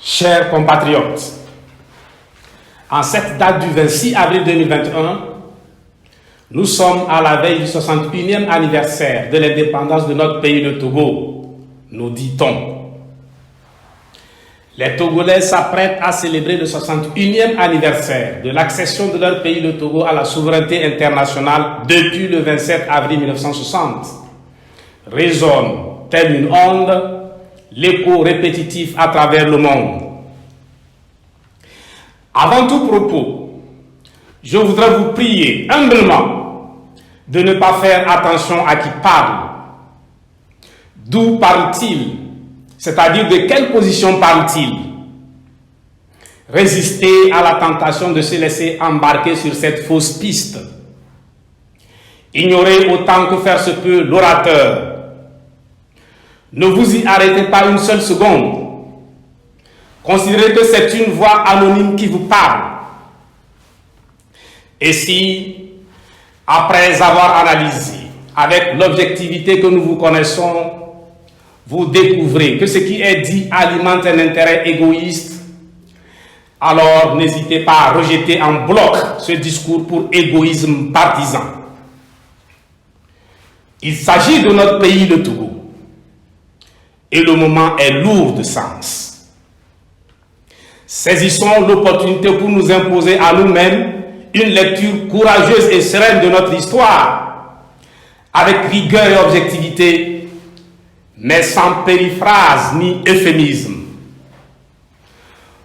Chers compatriotes, en cette date du 26 avril 2021, nous sommes à la veille du 61e anniversaire de l'indépendance de notre pays, le Togo, nous dit-on. Les Togolais s'apprêtent à célébrer le 61e anniversaire de l'accession de leur pays, le Togo, à la souveraineté internationale depuis le 27 avril 1960. Résonne, telle une onde, l'écho répétitif à travers le monde. Avant tout propos, je voudrais vous prier humblement de ne pas faire attention à qui parle. D'où parle-t-il? C'est-à-dire de quelle position parle-t-il? Résister à la tentation de se laisser embarquer sur cette fausse piste. Ignorez autant que faire se peut l'orateur. Ne vous y arrêtez pas une seule seconde. Considérez que c'est une voix anonyme qui vous parle. Et si, après avoir analysé avec l'objectivité que nous vous connaissons, vous découvrez que ce qui est dit alimente un intérêt égoïste, alors n'hésitez pas à rejeter en bloc ce discours pour égoïsme partisan. Il s'agit de notre pays, le Togo. Et le moment est lourd de sens. Saisissons l'opportunité pour nous imposer à nous-mêmes une lecture courageuse et sereine de notre histoire, avec rigueur et objectivité, mais sans périphrase ni euphémisme.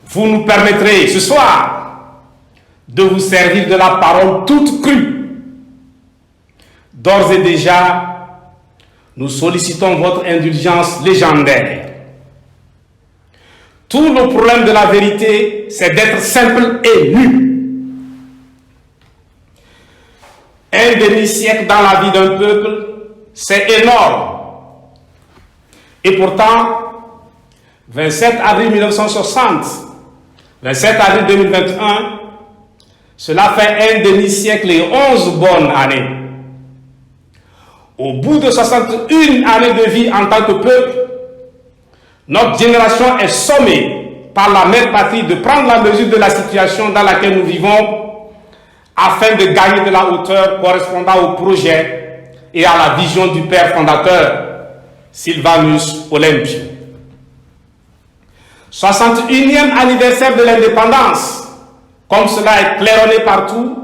Vous nous permettrez ce soir de vous servir de la parole toute crue. D'ores et déjà, nous sollicitons votre indulgence légendaire. Tout le problème de la vérité, c'est d'être simple et nu. Un demi-siècle dans la vie d'un peuple, c'est énorme. Et pourtant, 27 avril 1960, 27 avril 2021, cela fait un demi-siècle et 11 bonnes années. Au bout de 61 années de vie en tant que peuple, notre génération est sommée par la mère patrie de prendre la mesure de la situation dans laquelle nous vivons afin de gagner de la hauteur correspondant au projet et à la vision du père fondateur, Sylvanus Olympio. 61e anniversaire de l'indépendance, comme cela est claironné partout,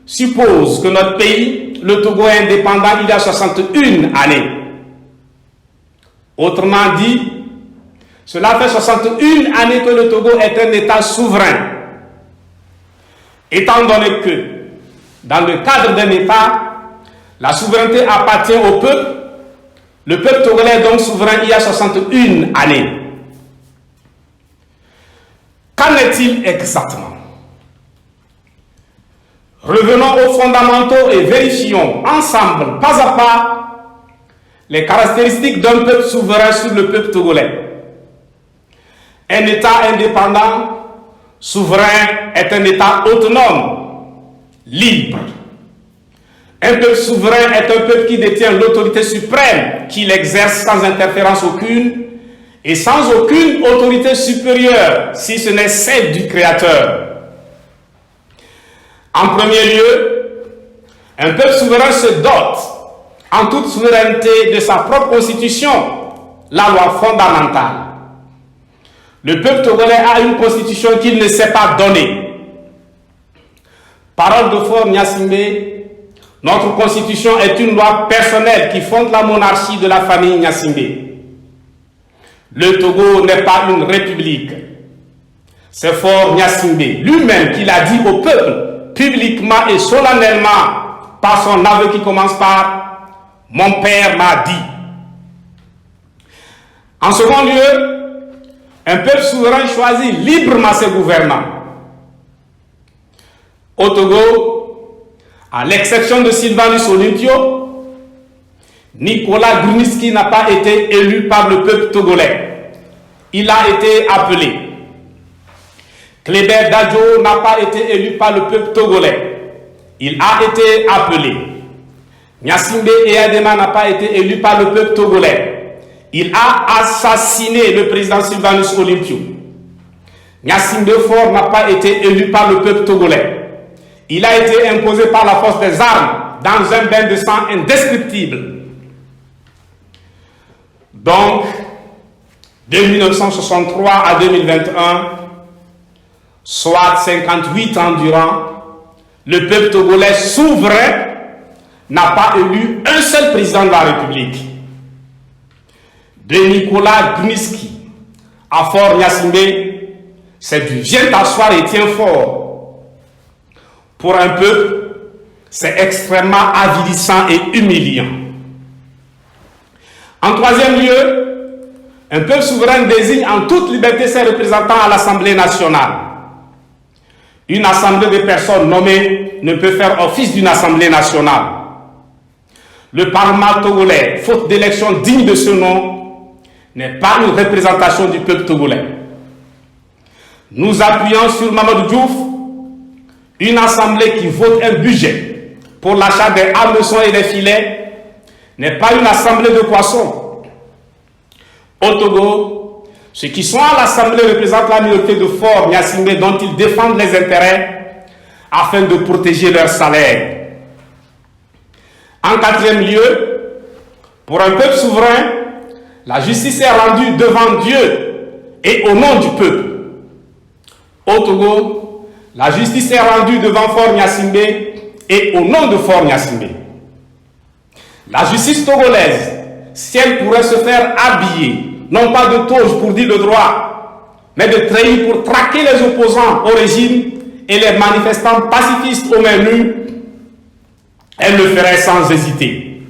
suppose que notre pays, le Togo, est indépendant il y a 61 années. Autrement dit, cela fait 61 années que le Togo est un État souverain. Étant donné que, dans le cadre d'un État, la souveraineté appartient au peuple, le peuple togolais est donc souverain il y a 61 années. Qu'en est-il exactement? Revenons aux fondamentaux et vérifions ensemble, pas à pas, les caractéristiques d'un peuple souverain sur le peuple togolais. Un État indépendant, souverain, est un État autonome, libre. Un peuple souverain est un peuple qui détient l'autorité suprême, qui l'exerce sans interférence aucune et sans aucune autorité supérieure, si ce n'est celle du Créateur. En premier lieu, un peuple souverain se dote en toute souveraineté de sa propre constitution, la loi fondamentale. Le peuple togolais a une constitution qu'il ne s'est pas donnée. Parole de Faure Gnassingbé, notre constitution est une loi personnelle qui fonde la monarchie de la famille Gnassingbé. Le Togo n'est pas une république. C'est Faure Gnassingbé lui-même qui l'a dit au peuple, publiquement et solennellement, par son aveu qui commence par « Mon père m'a dit ». En second lieu, un peuple souverain choisit librement ses gouvernants. Au Togo, à l'exception de Sylvanus Olympio, Nicolas Grunitzky n'a pas été élu par le peuple togolais. il a été appelé. Kléber Dadjo n'a pas été élu par le peuple togolais. Il a été appelé. Gnassingbé Eyadema n'a pas été élu par le peuple togolais. Il a assassiné le président Sylvanus Olympio. Gnassingbé Faure n'a pas été élu par le peuple togolais. Il a été imposé par la force des armes dans un bain de sang indescriptible. Donc, de 1963 à 2021, soit 58 ans durant, le peuple togolais souverain n'a pas élu un seul président de la République. De Nicolas Gniski à Faure Gnassingbé, c'est du viens t'asseoir et tiens fort. Pour un peuple, c'est extrêmement avilissant et humiliant. En troisième lieu, un peuple souverain désigne en toute liberté ses représentants à l'Assemblée nationale. Une assemblée de personnes nommées ne peut faire office d'une assemblée nationale. Le Parlement togolais, faute d'élection digne de ce nom, n'est pas une représentation du peuple togolais. Nous appuyons sur Mamadou Diouf, une assemblée qui vote un budget pour l'achat des hameçons et des filets n'est pas une assemblée de poissons. Au Togo, ceux qui sont à l'assemblée représentent la minorité de Faure Gnassingbé dont ils défendent les intérêts afin de protéger leur salaire. En quatrième lieu, pour un peuple souverain, la justice est rendue devant Dieu et au nom du peuple. Au Togo, la justice est rendue devant Faure Gnassingbé et au nom de Faure Gnassingbé. La justice togolaise, si elle pourrait se faire habiller, non pas de toge pour dire le droit, mais de treillis pour traquer les opposants au régime et les manifestants pacifistes aux mains nues, elle le ferait sans hésiter.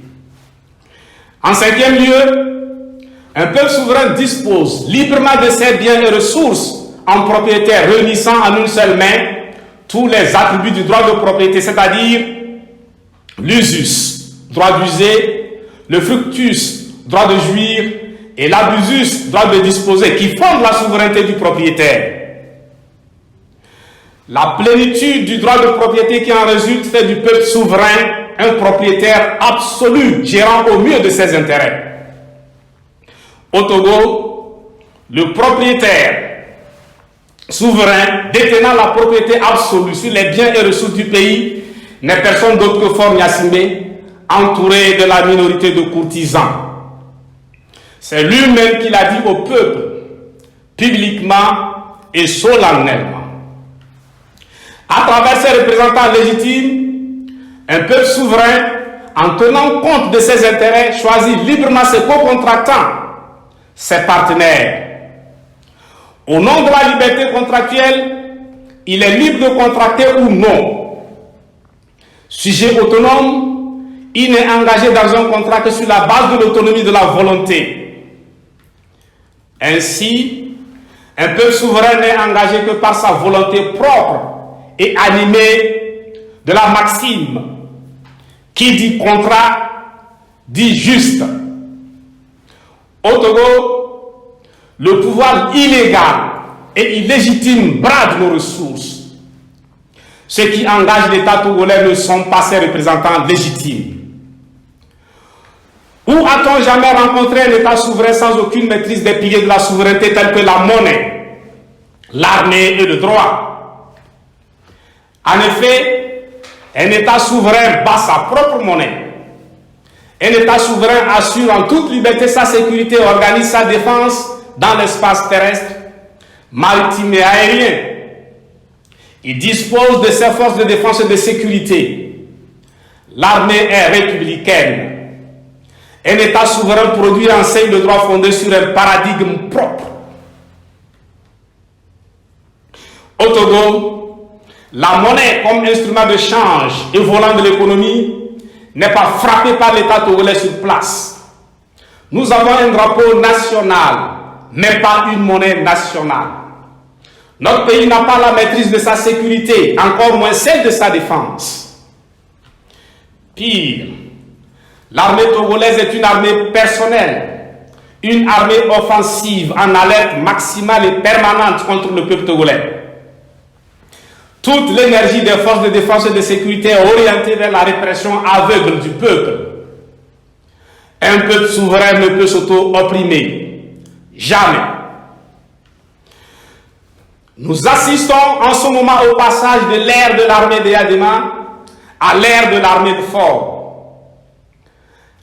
En cinquième lieu, un peuple souverain dispose librement de ses biens et ressources en propriété réunissant en une seule main tous les attributs du droit de propriété, c'est-à-dire l'usus, droit d'user, le fructus, droit de jouir, et l'abusus, droit de disposer, qui fondent la souveraineté du propriétaire. La plénitude du droit de propriété qui en résulte fait du peuple souverain un propriétaire absolu, gérant au mieux de ses intérêts. Au Togo, le propriétaire souverain détenant la propriété absolue sur les biens et ressources du pays n'est personne d'autre que Faure Gnassingbé, entouré de la minorité de courtisans. C'est lui-même qui l'a dit au peuple, publiquement et solennellement. À travers ses représentants légitimes, un peuple souverain, en tenant compte de ses intérêts, choisit librement ses co-contractants, ses partenaires. Au nom de la liberté contractuelle, il est libre de contracter ou non. Sujet autonome, il n'est engagé dans un contrat que sur la base de l'autonomie de la volonté. Ainsi, un peuple souverain n'est engagé que par sa volonté propre et animé de la maxime qui dit contrat, dit juste. Au Togo, le pouvoir illégal et illégitime brade nos ressources. Ceux qui engagent l'État togolais ne sont pas ses représentants légitimes. Où a-t-on jamais rencontré un État souverain sans aucune maîtrise des piliers de la souveraineté tels que la monnaie, l'armée et le droit? En effet, un État souverain bat sa propre monnaie. Un État souverain assure en toute liberté sa sécurité et organise sa défense dans l'espace terrestre, maritime et aérien. Il dispose de ses forces de défense et de sécurité. L'armée est républicaine. Un État souverain produit et enseigne le droit fondé sur un paradigme propre. Au Togo, la monnaie comme instrument de change et volant de l'économie n'est pas frappée par l'État togolais sur place. Nous avons un drapeau national, mais pas une monnaie nationale. Notre pays n'a pas la maîtrise de sa sécurité, encore moins celle de sa défense. Pire, l'armée togolaise est une armée personnelle, une armée offensive en alerte maximale et permanente contre le peuple togolais. Toute l'énergie des forces de défense et de sécurité est orientée vers la répression aveugle du peuple. Un peuple souverain ne peut s'auto-opprimer. Jamais. Nous assistons en ce moment au passage de l'ère de l'armée de Yadema à l'ère de l'armée de Fort.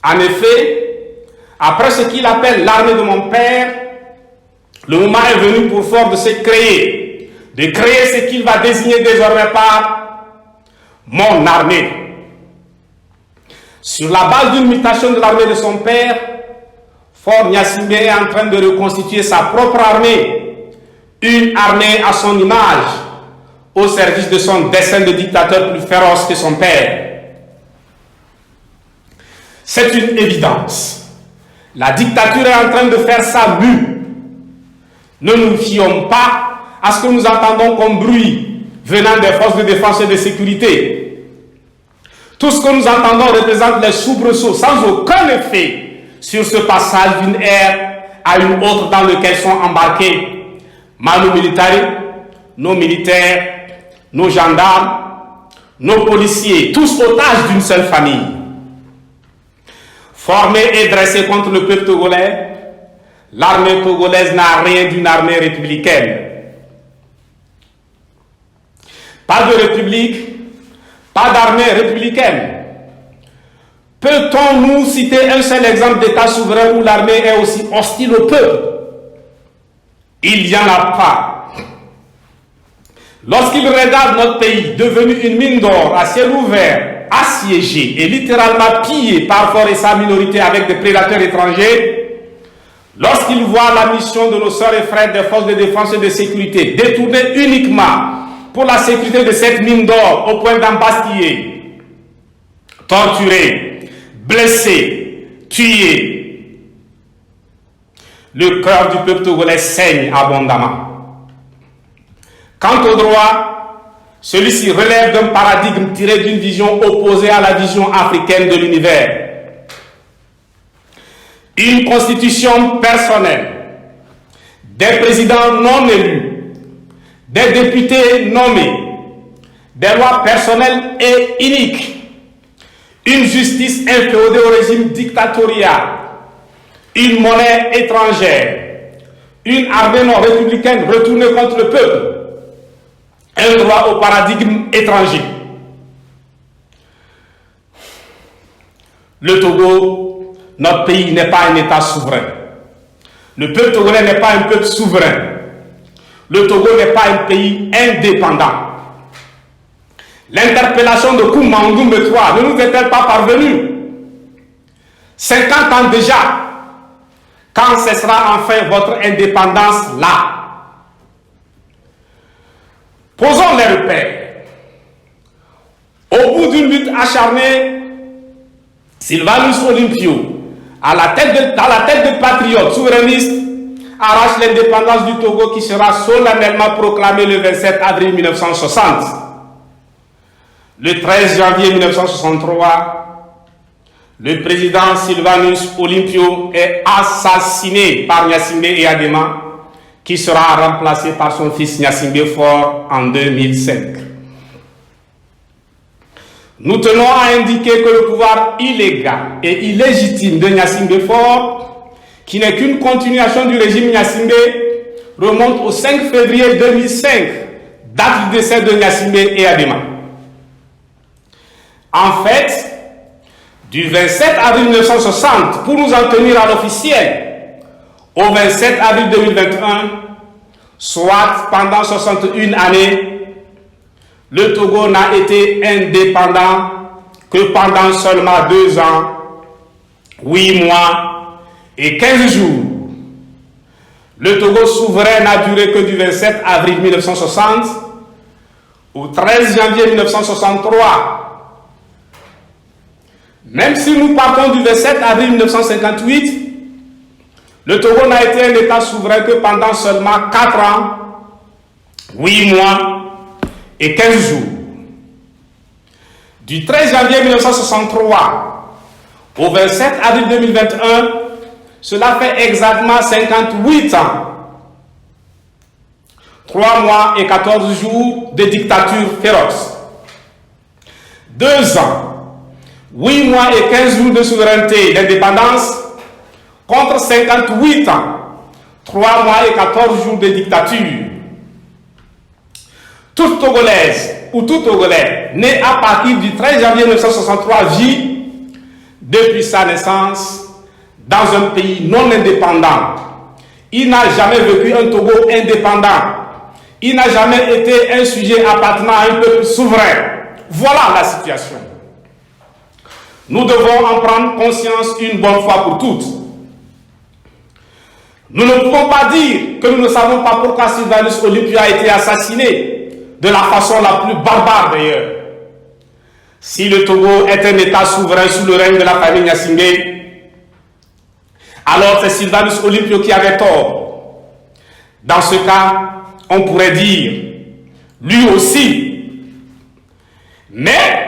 En effet, après ce qu'il appelle l'armée de mon père, le moment est venu pour Fort de se créer, de créer ce qu'il va désigner désormais par mon armée. Sur la base d'une mutation de l'armée de son père, Fort Gnassingbé est en train de reconstituer sa propre armée, une armée à son image, au service de son dessein de dictateur plus féroce que son père. C'est une évidence. La dictature est en train de faire sa mue. Ne nous fions pas à ce que nous entendons comme bruit venant des forces de défense et de sécurité. Tout ce que nous entendons représente les soubresauts sans aucun effet sur ce passage d'une ère à une autre dans laquelle sont embarqués nos militaires, nos militaires, nos gendarmes, nos policiers, tous otages d'une seule famille. Formée et dressée contre le peuple togolais, l'armée togolaise n'a rien d'une armée républicaine. Pas de république, pas d'armée républicaine. Peut-on nous citer un seul exemple d'État souverain où l'armée est aussi hostile au peuple? Il n'y en a pas. Lorsqu'il regarde notre pays devenu une mine d'or à ciel ouvert, assiégé et littéralement pillé par Fort et sa minorité avec des prédateurs étrangers, lorsqu'il voit la mission de nos sœurs et frères des forces de défense et de sécurité détournée uniquement pour la sécurité de cette mine d'or au point d'embastiller, torturer, blesser, tuer, le cœur du peuple togolais saigne abondamment. Quant au droit, celui-ci relève d'un paradigme tiré d'une vision opposée à la vision africaine de l'univers. Une constitution personnelle, des présidents non élus, des députés nommés, des lois personnelles et uniques, une justice inféodée au régime dictatorial, une monnaie étrangère, une armée non républicaine retournée contre le peuple, un droit au paradigme étranger. Le Togo, notre pays, n'est pas un État souverain. Le peuple togolais n'est pas un peuple souverain. Le Togo n'est pas un pays indépendant. L'interpellation de Koumandoume III ne nous est-elle pas parvenue? 50 ans déjà. Quand cessera enfin votre indépendance là? Posons les repères. Au bout d'une lutte acharnée, Sylvanus Olympio, dans la tête de patriotes souverainistes, arrache l'indépendance du Togo qui sera solennellement proclamée le 27 avril 1960. Le 13 janvier 1963, le président Sylvanus Olympio est assassiné par Gnassingbé et Yadema, qui sera remplacé par son fils Gnassingbé Fort en 2005. Nous tenons à indiquer que le pouvoir illégal et illégitime de Gnassingbé Fort, qui n'est qu'une continuation du régime Gnassingbé, remonte au 5 février 2005, date du décès de Gnassingbé et Yadema. En fait, du 27 avril 1960, pour nous en tenir à l'officiel, au 27 avril 2021, soit pendant 61 années, le Togo n'a été indépendant que pendant seulement 2 ans, 8 mois et 15 jours. Le Togo souverain n'a duré que du 27 avril 1960 au 13 janvier 1963. Même si nous partons du 27 avril 1958, le Togo n'a été un État souverain que pendant seulement 4 ans, 8 mois et 15 jours. Du 13 janvier 1963 au 27 avril 2021, cela fait exactement 58 ans. 3 mois et 14 jours de dictature féroce. 2 ans, 8 mois et 15 jours de souveraineté et d'indépendance contre 58 ans, 3 mois et 14 jours de dictature. Toute Togolaise ou tout Togolais né à partir du 13 janvier 1963 vit depuis sa naissance dans un pays non indépendant. Il n'a jamais vécu un Togo indépendant. Il n'a jamais été un sujet appartenant à un peuple souverain. Voilà la situation. Nous devons en prendre conscience une bonne fois pour toutes. Nous ne pouvons pas dire que nous ne savons pas pourquoi Sylvanus Olympio a été assassiné, de la façon la plus barbare d'ailleurs. Si le Togo est un État souverain sous le règne de la famille Gnassingbé, alors c'est Sylvanus Olympio qui avait tort. Dans ce cas, on pourrait dire, lui aussi. Mais,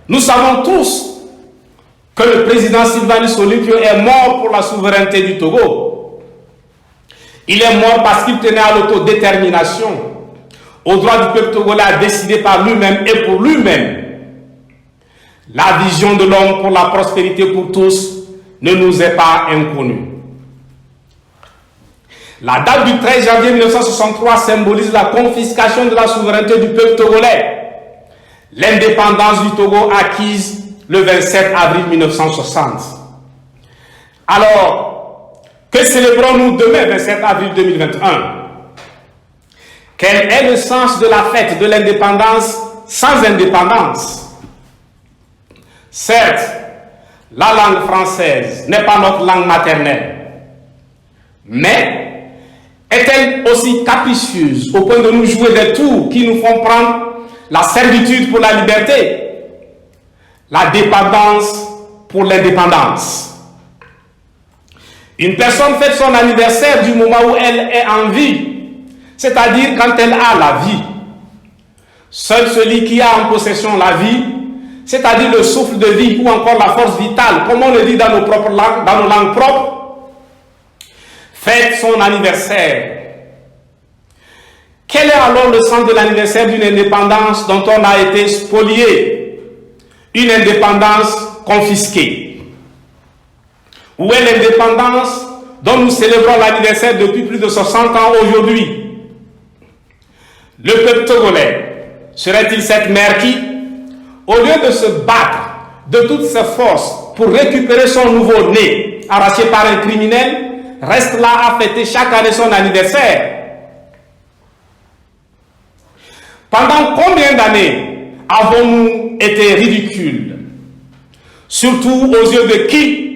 nous savons tous que le président Sylvanus Olympio est mort pour la souveraineté du Togo. Il est mort parce qu'il tenait à l'autodétermination, au droit du peuple togolais à décider par lui-même et pour lui-même. La vision de l'homme pour la prospérité pour tous ne nous est pas inconnue. La date du 13 janvier 1963 symbolise la confiscation de la souveraineté du peuple togolais, l'indépendance du Togo acquise le 27 avril 1960. Alors, que célébrons-nous demain, 27 avril 2021? Quel est le sens de la fête de l'indépendance sans indépendance? Certes, la langue française n'est pas notre langue maternelle, mais est-elle aussi capricieuse au point de nous jouer des tours qui nous font prendre la servitude pour la liberté, la dépendance pour l'indépendance? Une personne fête son anniversaire du moment où elle est en vie, c'est-à-dire quand elle a la vie. Seul celui qui a en possession la vie, c'est-à-dire le souffle de vie ou encore la force vitale, comme on le dit dans nos propres langues, dans nos langues propres, fête son anniversaire. Quel est alors le sens de l'anniversaire d'une indépendance dont on a été spolié, une indépendance confisquée? Où est l'indépendance dont nous célébrons l'anniversaire depuis plus de 60 ans aujourd'hui? Le peuple togolais serait-il cette mère qui, au lieu de se battre de toutes ses forces pour récupérer son nouveau-né arraché par un criminel, reste là à fêter chaque année son anniversaire? Pendant combien d'années avons-nous été ridicules? Surtout aux yeux de qui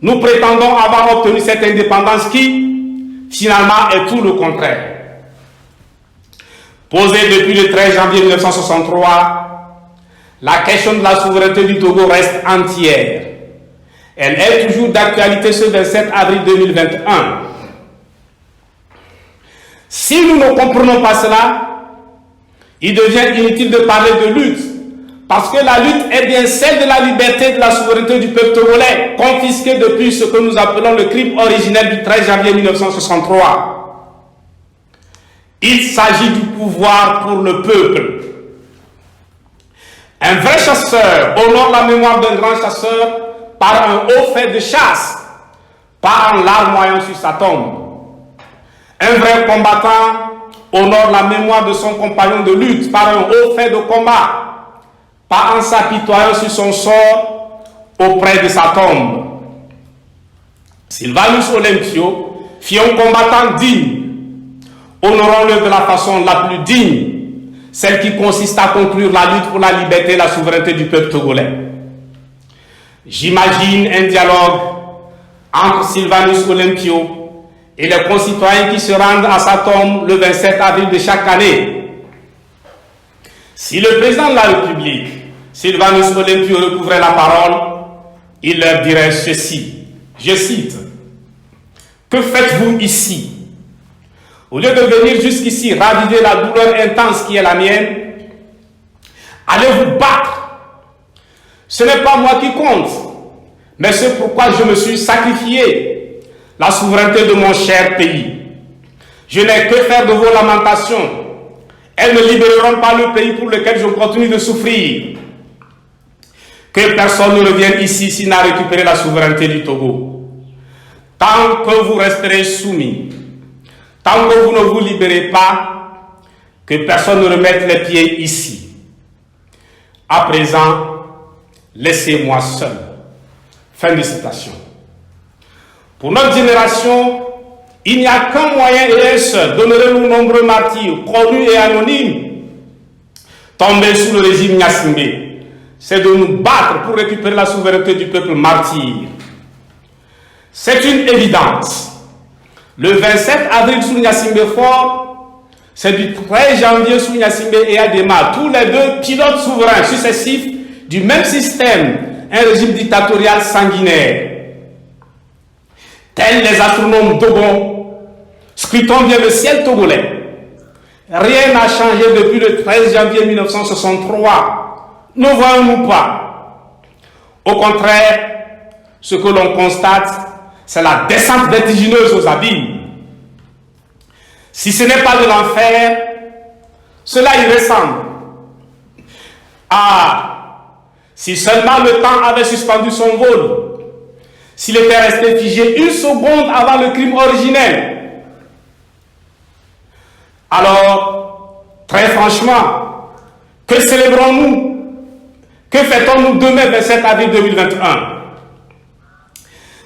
nous prétendons avoir obtenu cette indépendance qui, finalement, est tout le contraire. Posée depuis le 13 janvier 1963, la question de la souveraineté du Togo reste entière. Elle est toujours d'actualité ce 27 avril 2021. Si nous ne comprenons pas cela, il devient inutile de parler de lutte, parce que la lutte est bien celle de la liberté et de la souveraineté du peuple togolais, confisquée depuis ce que nous appelons le crime originel du 13 janvier 1963. Il s'agit du pouvoir pour le peuple. Un vrai chasseur honore la mémoire d'un grand chasseur par un haut fait de chasse, pas en larmoyant sur sa tombe. Un vrai combattant honore la mémoire de son compagnon de lutte par un haut fait de combat, pas en s'apitoyant sur son sort auprès de sa tombe. Sylvanus Olympio fut un combattant digne. Honorons-le de la façon la plus digne, celle qui consiste à conclure la lutte pour la liberté et la souveraineté du peuple togolais. J'imagine un dialogue entre Sylvanus Olympio et les concitoyens qui se rendent à sa tombe le 27 avril de chaque année. Si le président de la République, Sylvanus Olympio, recouvrait la parole, il leur dirait ceci, je cite, « Que faites-vous ici? Au lieu de venir jusqu'ici raviver la douleur intense qui est la mienne, allez vous battre. Ce n'est pas moi qui compte, mais c'est pourquoi je me suis sacrifié, la souveraineté de mon cher pays. Je n'ai que faire de vos lamentations. Elles ne libéreront pas le pays pour lequel je continue de souffrir. Que personne ne revienne ici s'il n'a récupéré la souveraineté du Togo. Tant que vous resterez soumis, tant que vous ne vous libérez pas, que personne ne remette les pieds ici. À présent, laissez-moi seul. Fin de citation. Pour notre génération, il n'y a qu'un moyen et un seul d'honorer nos nombreux martyrs, connus et anonymes, tombés sous le régime Gnassingbé. C'est de nous battre pour récupérer la souveraineté du peuple martyr. C'est une évidence. Le 27 avril sous Gnassingbé fort, c'est du 13 janvier sous Gnassingbé et Adema, tous les deux pilotes souverains successifs du même système, un régime dictatorial sanguinaire. Tels les astronomes Dogon, scrutons bien le ciel togolais. Rien n'a changé depuis le 13 janvier 1963. Ne voyons-nous pas? Au contraire, ce que l'on constate, c'est la descente vertigineuse aux abîmes. Si ce n'est pas de l'enfer, cela y ressemble. Ah, si seulement le temps avait suspendu son vol, s'il était resté figé une seconde avant le crime originel. Alors, très franchement, que célébrons-nous? Que fêtons-nous demain, 27 avril 2021?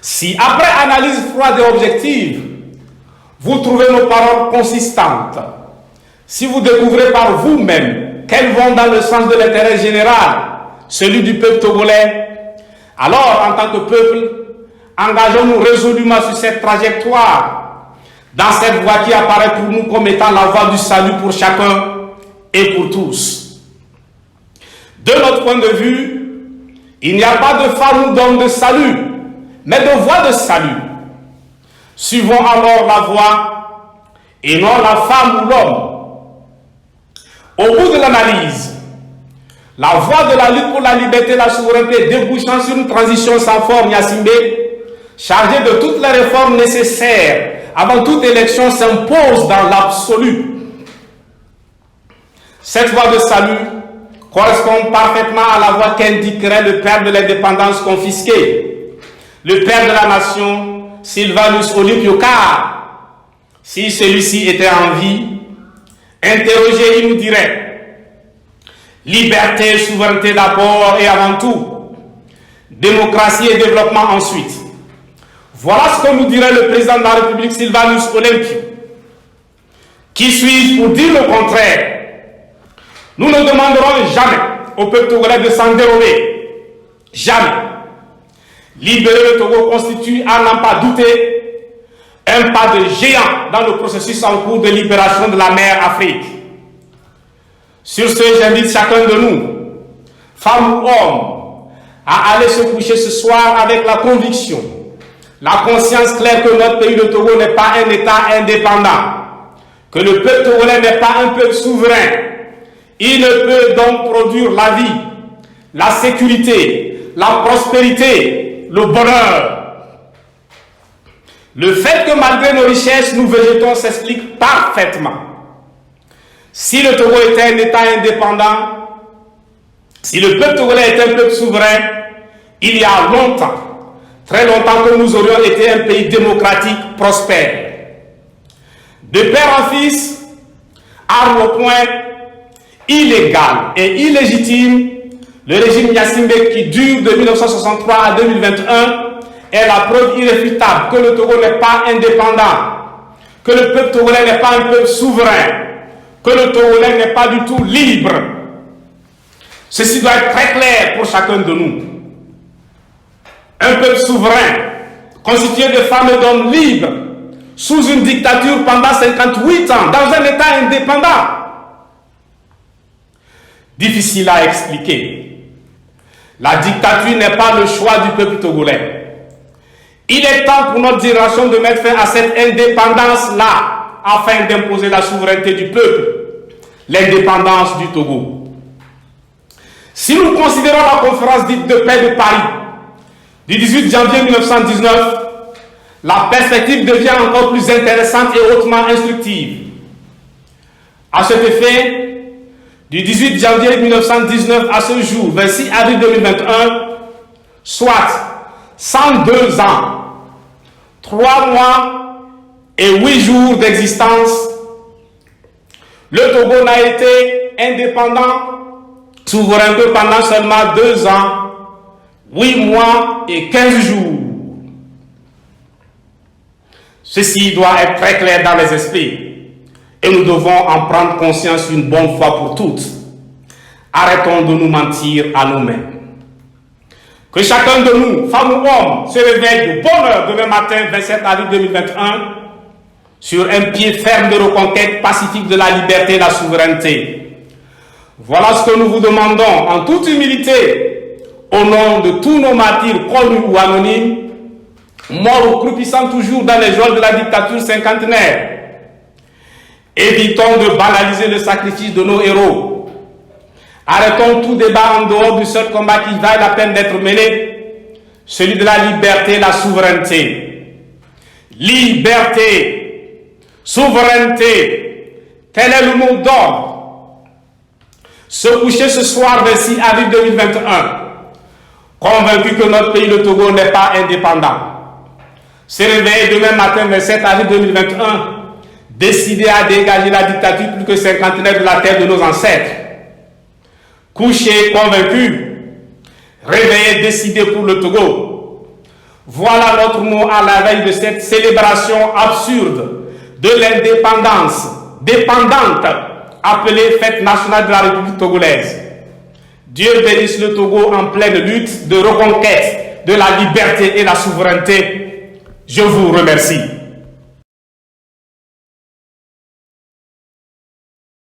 Si après analyse froide et objective, vous trouvez nos paroles consistantes, si vous découvrez par vous-même qu'elles vont dans le sens de l'intérêt général, celui du peuple togolais, alors en tant que peuple, engageons-nous résolument sur cette trajectoire, dans cette voie qui apparaît pour nous comme étant la voie du salut pour chacun et pour tous. De notre point de vue, il n'y a pas de phare ou d'homme de salut, mais de voie de salut. Suivons alors la voie et non la femme ou l'homme. Au bout de l'analyse, la voie de la lutte pour la liberté et la souveraineté débouchant sur une transition sans forme Gnassingbé, chargée de toutes les réformes nécessaires avant toute élection, s'impose dans l'absolu. Cette voie de salut correspond parfaitement à la voie qu'indiquerait le père de l'indépendance confisquée, le père de la nation, Sylvanus Olympio Car. Si celui-ci était en vie, interrogé, il nous dirait: liberté, souveraineté d'abord et avant tout, démocratie et développement ensuite. Voilà ce que nous dirait le président de la République, Sylvanus Olympio. Qui suis-je pour dire le contraire? Nous ne demanderons jamais au peuple togolais de s'en dérober. Jamais. Libérer le Togo constitue, à n'en pas douter, un pas de géant dans le processus en cours de libération de la mer Afrique. Sur ce, j'invite chacun de nous, femmes ou hommes, à aller se coucher ce soir avec la conviction, la conscience claire que notre pays, le Togo, n'est pas un État indépendant, que le peuple togolais n'est pas un peuple souverain. Il ne peut donc produire la vie, la sécurité, la prospérité, le bonheur. Le fait que malgré nos richesses, nous végétons s'explique parfaitement. Si le Togo était un État indépendant, si le peuple togolais était un peuple souverain, il y a longtemps, très longtemps, que nous aurions été un pays démocratique, prospère. De père en fils, arme au poing, illégal et illégitime, le régime Gnassingbé qui dure de 1963 à 2021 est la preuve irréfutable que le Togo n'est pas indépendant, que le peuple togolais n'est pas un peuple souverain, que le Togolais n'est pas du tout libre. Ceci doit être très clair pour chacun de nous. Un peuple souverain, constitué de femmes et d'hommes libres, sous une dictature pendant 58 ans, dans un État indépendant. Difficile à expliquer. La dictature n'est pas le choix du peuple togolais. Il est temps pour notre génération de mettre fin à cette indépendance-là, afin d'imposer la souveraineté du peuple, l'indépendance du Togo. Si nous considérons la conférence dite de paix de Paris, du 18 janvier 1919, la perspective devient encore plus intéressante et hautement instructive. À cet effet, du 18 janvier 1919 à ce jour, 26 avril 2021, soit 102 ans, 3 mois et 8 jours d'existence, le Togo n'a été indépendant, souverain que pendant seulement 2 ans, 8 mois et 15 jours. Ceci doit être très clair dans les esprits et nous devons en prendre conscience une bonne fois pour toutes. Arrêtons de nous mentir à nous-mêmes. Que chacun de nous, femmes ou hommes, se réveille de bonne heure demain matin, 27 avril 2021, sur un pied ferme de reconquête pacifique de la liberté et de la souveraineté. Voilà ce que nous vous demandons en toute humilité, au nom de tous nos martyrs connus ou anonymes, morts ou croupissant toujours dans les geôles de la dictature cinquantenaire. Évitons de banaliser le sacrifice de nos héros. Arrêtons tout débat en dehors du seul combat qui vaille la peine d'être mené, celui de la liberté et la souveraineté. Liberté, souveraineté, tel est le mot d'ordre. Se coucher ce soir 26 avril 2021, convaincu que notre pays, le Togo, n'est pas indépendant. Se réveiller demain matin 27 avril 2021, décidé à dégager la dictature plus que cinquantenaire de la terre de nos ancêtres. Couché, convaincu, réveillé, décidé pour le Togo. Voilà notre mot à la veille de cette célébration absurde de l'indépendance dépendante appelée Fête nationale de la République togolaise. Dieu bénisse le Togo en pleine lutte de reconquête de la liberté et la souveraineté. Je vous remercie.